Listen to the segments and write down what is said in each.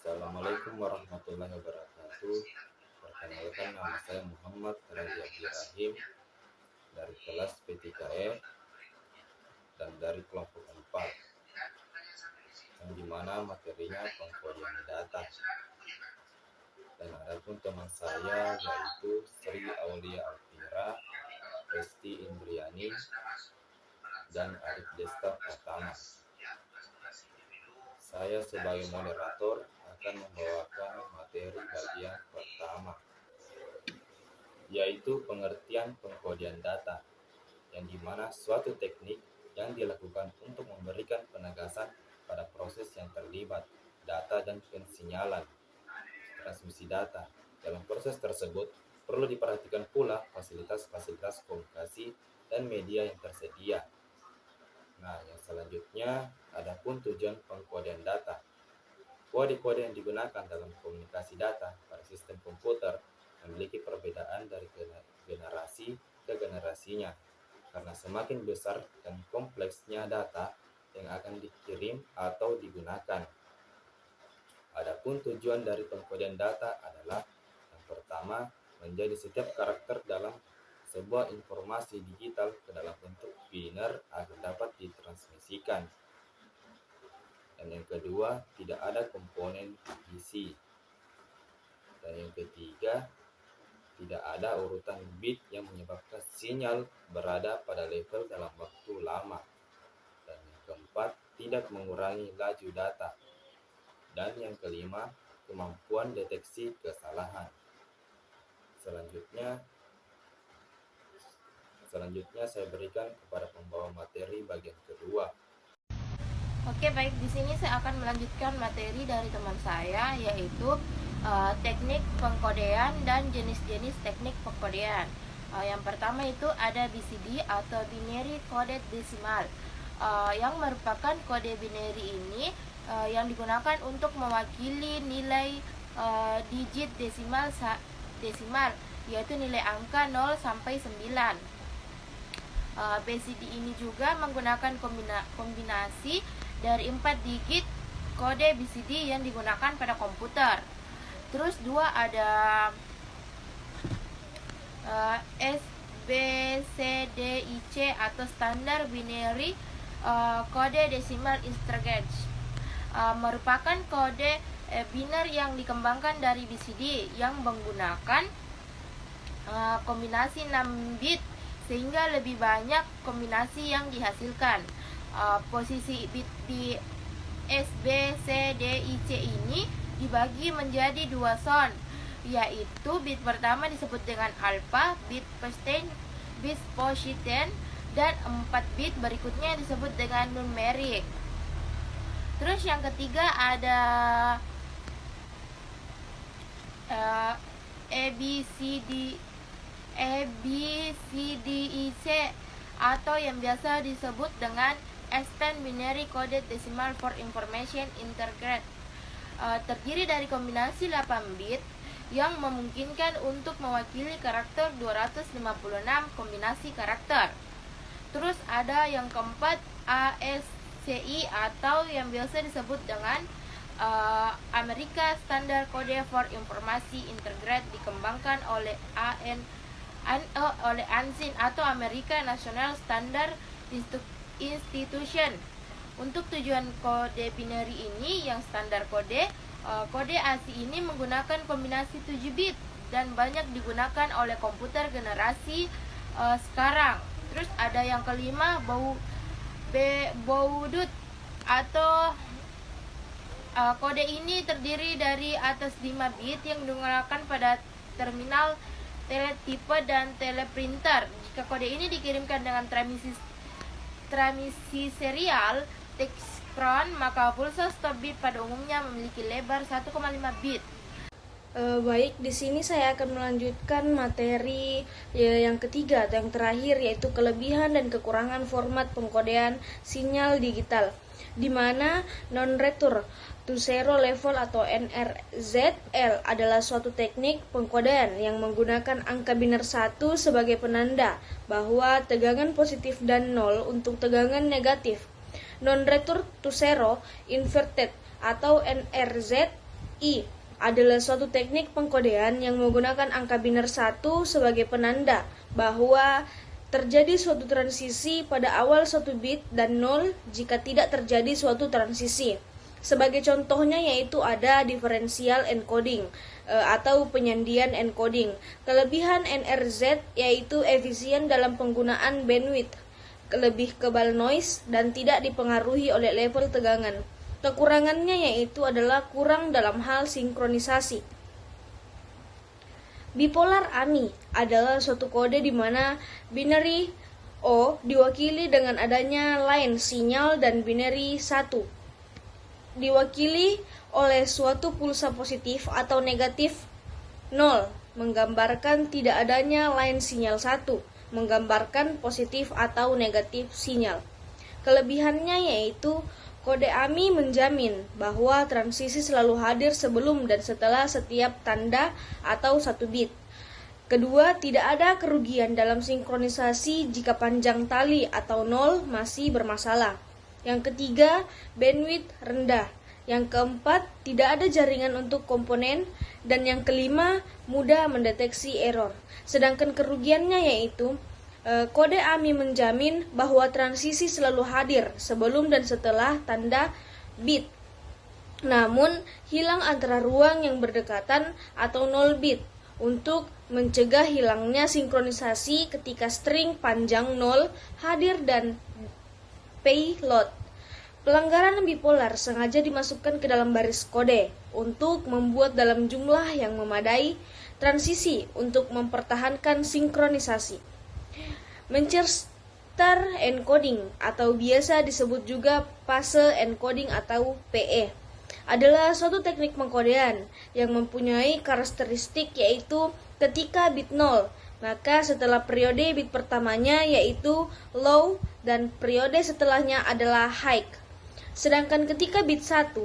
Assalamualaikum warahmatullahi wabarakatuh. Perkenalkan, nama saya Muhammad Raja Ibrahim dari kelas P3E dan dari kelompok 4, yang dimana materinya pengkodian data. Dan ada pun teman saya yaitu Sri Aulia Alfira, Resti Indriani, dan Arif Desta Pratama. Saya sebagai moderator akan membawakan materi bagian pertama, yaitu pengertian pengkodian data, yang dimana suatu teknik yang dilakukan untuk memberikan penegasan pada proses yang terlibat data dan pensinyalan transmisi data. Dalam proses tersebut perlu diperhatikan pula fasilitas-fasilitas komunikasi dan media yang tersedia. Nah, yang selanjutnya adapun tujuan pengkodian data. Kode-kode yang digunakan dalam komunikasi data pada sistem komputer memiliki perbedaan dari generasi ke generasinya, karena semakin besar dan kompleksnya data yang akan dikirim atau digunakan. Adapun tujuan dari pengkodian data adalah yang pertama, menjadi setiap karakter dalam sebuah informasi digital ke dalam bentuk biner agar dapat ditransmisikan. Dan yang kedua, tidak ada komponen isi. Dan yang ketiga, tidak ada urutan bit yang menyebabkan sinyal berada pada level dalam waktu lama. Dan yang keempat, tidak mengurangi laju data. Dan yang kelima, kemampuan deteksi kesalahan. Selanjutnya saya berikan kepada pembawa materi bagian kedua. Oke, baik, di sini saya akan melanjutkan materi dari teman saya, yaitu teknik pengkodean dan jenis-jenis teknik pengkodean. Yang pertama itu ada BCD atau Binary Coded Decimal, yang merupakan kode binary ini yang digunakan untuk mewakili nilai digit desimal, yaitu nilai angka 0 sampai 9. BCD ini juga menggunakan kombinasi dari 4 digit kode BCD yang digunakan pada komputer. Terus dua ada SBCDIC atau Standard Binary Code Decimal Integrate, merupakan kode biner yang dikembangkan dari BCD yang menggunakan kombinasi 6 bit sehingga lebih banyak kombinasi yang dihasilkan. Posisi bit di SBCDIC ini dibagi menjadi 2 zone, yaitu bit pertama disebut dengan alpha, bit position, dan 4 bit berikutnya disebut dengan numeric. Terus yang ketiga ada ABCDIC atau yang biasa disebut dengan Extend Binary Coded Decimal for Information Integrate. Terdiri dari kombinasi 8 bit yang memungkinkan untuk mewakili karakter 256 kombinasi karakter. Terus ada yang keempat ASCII atau yang biasa disebut dengan America Standard Code for Information Integrate, dikembangkan oleh ANSI atau American National Standard Institution. Untuk tujuan kode binary ini yang standar kode ASCII ini menggunakan kombinasi 7 bit dan banyak digunakan oleh komputer generasi sekarang. Terus ada yang kelima Baudot atau kode ini terdiri dari atas 5 bit yang digunakan pada terminal teletipe dan teleprinter. Jika kode ini dikirimkan dengan transmisi serial Textron, maka pulsa stop bit pada umumnya memiliki lebar 1,5 bit. Baik, di sini saya akan melanjutkan materi yang ketiga atau yang terakhir, yaitu kelebihan dan kekurangan format pengkodean sinyal digital, di mana non-return to zero level atau NRZL adalah suatu teknik pengkodean yang menggunakan angka biner 1 sebagai penanda bahwa tegangan positif dan 0 untuk tegangan negatif. Non-return to zero inverted atau NRZ I adalah suatu teknik pengkodean yang menggunakan angka biner 1 sebagai penanda bahwa terjadi suatu transisi pada awal suatu bit dan 0 jika tidak terjadi suatu transisi. Sebagai contohnya yaitu ada differential encoding atau penyandian encoding. Kelebihan NRZ yaitu efisien dalam penggunaan bandwidth, lebih kebal noise dan tidak dipengaruhi oleh level tegangan. Kekurangannya yaitu adalah kurang dalam hal sinkronisasi. Bipolar AMI adalah suatu kode di mana binary O diwakili dengan adanya line sinyal dan binary 1 diwakili oleh suatu pulsa positif atau negatif 0 menggambarkan tidak adanya line sinyal 1 menggambarkan positif atau negatif sinyal. Kelebihannya yaitu kode AMI menjamin bahwa transisi selalu hadir sebelum dan setelah setiap tanda atau satu bit. Kedua, tidak ada kerugian dalam sinkronisasi jika panjang tali atau 0 masih bermasalah. Yang ketiga, bandwidth rendah. Yang keempat, tidak ada jaringan untuk komponen. Dan yang kelima, mudah mendeteksi error. Sedangkan kerugiannya yaitu kode AMI menjamin bahwa transisi selalu hadir sebelum dan setelah tanda bit. Namun, hilang antara ruang yang berdekatan atau 0 bit untuk mencegah hilangnya sinkronisasi ketika string panjang 0 hadir dan payload. Pelanggaran bipolar sengaja dimasukkan ke dalam baris kode untuk membuat dalam jumlah yang memadai transisi untuk mempertahankan sinkronisasi. Manchester encoding atau biasa disebut juga phase encoding atau PE adalah suatu teknik pengkodean yang mempunyai karakteristik yaitu ketika bit 0, maka setelah periode bit pertamanya yaitu low dan periode setelahnya adalah high. Sedangkan ketika bit 1,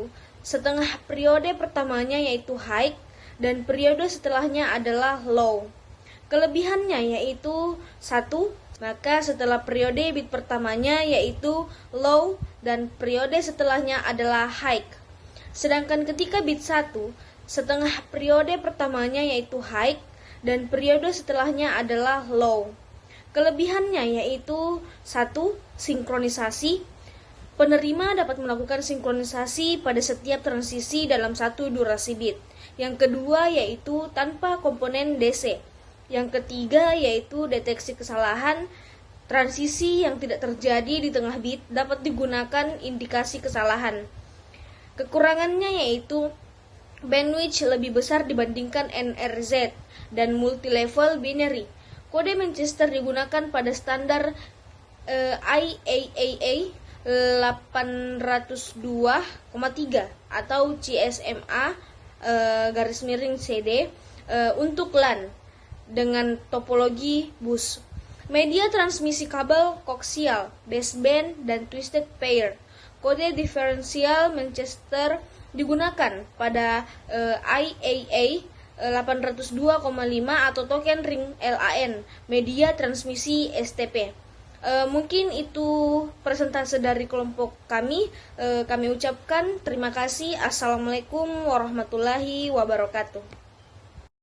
setengah periode pertamanya yaitu high dan periode setelahnya adalah low. Kelebihannya yaitu 1, maka setelah periode bit pertamanya yaitu low dan periode setelahnya adalah high. Sedangkan ketika bit 1, setengah periode pertamanya yaitu high dan periode setelahnya adalah low. Kelebihannya yaitu 1. Sinkronisasi. Penerima dapat melakukan sinkronisasi pada setiap transisi dalam satu durasi bit. Yang kedua yaitu tanpa komponen DC. Yang ketiga yaitu deteksi kesalahan. Transisi yang tidak terjadi di tengah bit dapat digunakan indikasi kesalahan. Kekurangannya yaitu bandwidth lebih besar dibandingkan NRZ dan multilevel binary. Kode Manchester digunakan pada standar IAAA 802,3 atau CSMA _CD untuk LAN dengan topologi bus. Media transmisi kabel koaksial, baseband, dan twisted pair. Kode diferensial Manchester digunakan pada IAA 802,5 atau token ring LAN, media transmisi STP. Mungkin itu presentase dari kelompok kami. Kami ucapkan terima kasih. Assalamualaikum warahmatullahi wabarakatuh.